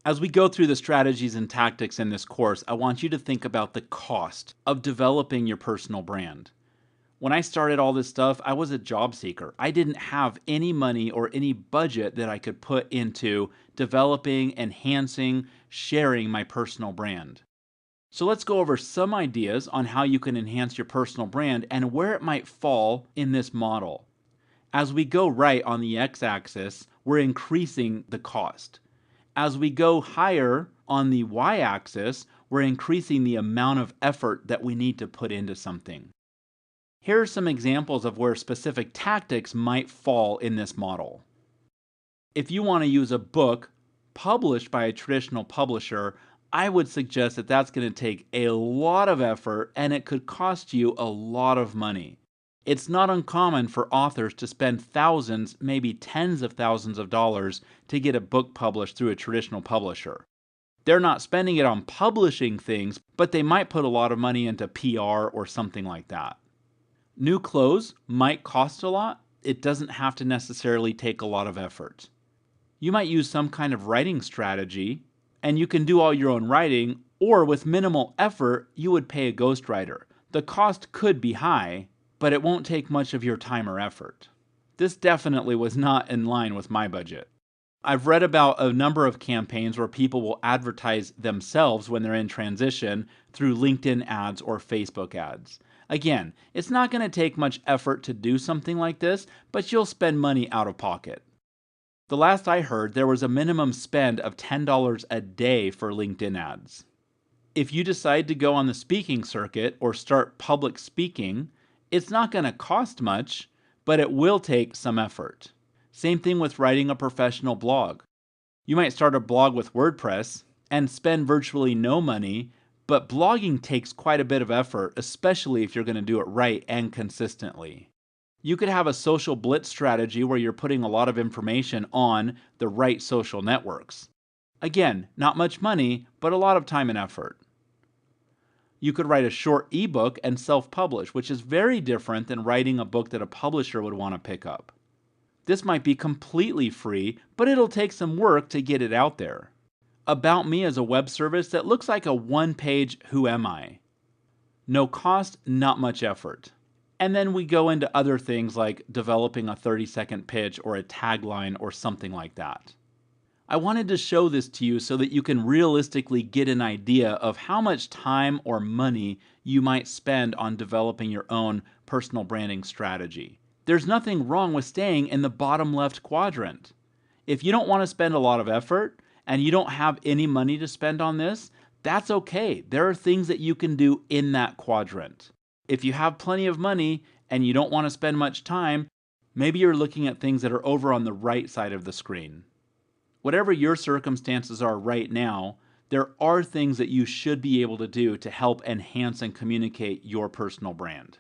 As we go through the strategies and tactics in this course, I want you to think about the cost of developing your personal brand. When I started all this stuff, I was a job seeker. I didn't have any money or any budget that I could put into developing, enhancing, sharing my personal brand. So let's go over some ideas on how you can enhance your personal brand and where it might fall in this model. As we go right on the x-axis, we're increasing the cost. As we go higher on the y-axis, we're increasing the amount of effort that we need to put into something. Here are some examples of where specific tactics might fall in this model. If you want to use a book published by a traditional publisher, I would suggest that that's going to take a lot of effort and it could cost you a lot of money. It's not uncommon for authors to spend thousands, maybe tens of thousands of dollars to get a book published through a traditional publisher. They're not spending it on publishing things, but they might put a lot of money into PR or something like that. New clothes might cost a lot. It doesn't have to necessarily take a lot of effort. You might use some kind of writing strategy, and you can do all your own writing, or with minimal effort, you would pay a ghostwriter. The cost could be high, but it won't take much of your time or effort. This definitely was not in line with my budget. I've read about a number of campaigns where people will advertise themselves when they're in transition through LinkedIn ads or Facebook ads. Again, it's not going to take much effort to do something like this, but you'll spend money out of pocket. The last I heard, there was a minimum spend of $10 a day for LinkedIn ads. If you decide to go on the speaking circuit or start public speaking, it's not going to cost much, but it will take some effort. Same thing with writing a professional blog. You might start a blog with WordPress and spend virtually no money, but blogging takes quite a bit of effort, especially if you're going to do it right and consistently. You could have a social blitz strategy where you're putting a lot of information on the right social networks. Again, not much money, but a lot of time and effort. You could write a short ebook and self-publish, which is very different than writing a book that a publisher would want to pick up. This might be completely free, but it'll take some work to get it out there. About Me is a web service that looks like a one-page Who Am I? No cost, not much effort. And then we go into other things like developing a 30-second pitch or a tagline or something like that. I wanted to show this to you so that you can realistically get an idea of how much time or money you might spend on developing your own personal branding strategy. There's nothing wrong with staying in the bottom left quadrant. If you don't want to spend a lot of effort and you don't have any money to spend on this, that's okay. There are things that you can do in that quadrant. If you have plenty of money and you don't want to spend much time, maybe you're looking at things that are over on the right side of the screen. Whatever your circumstances are right now, there are things that you should be able to do to help enhance and communicate your personal brand.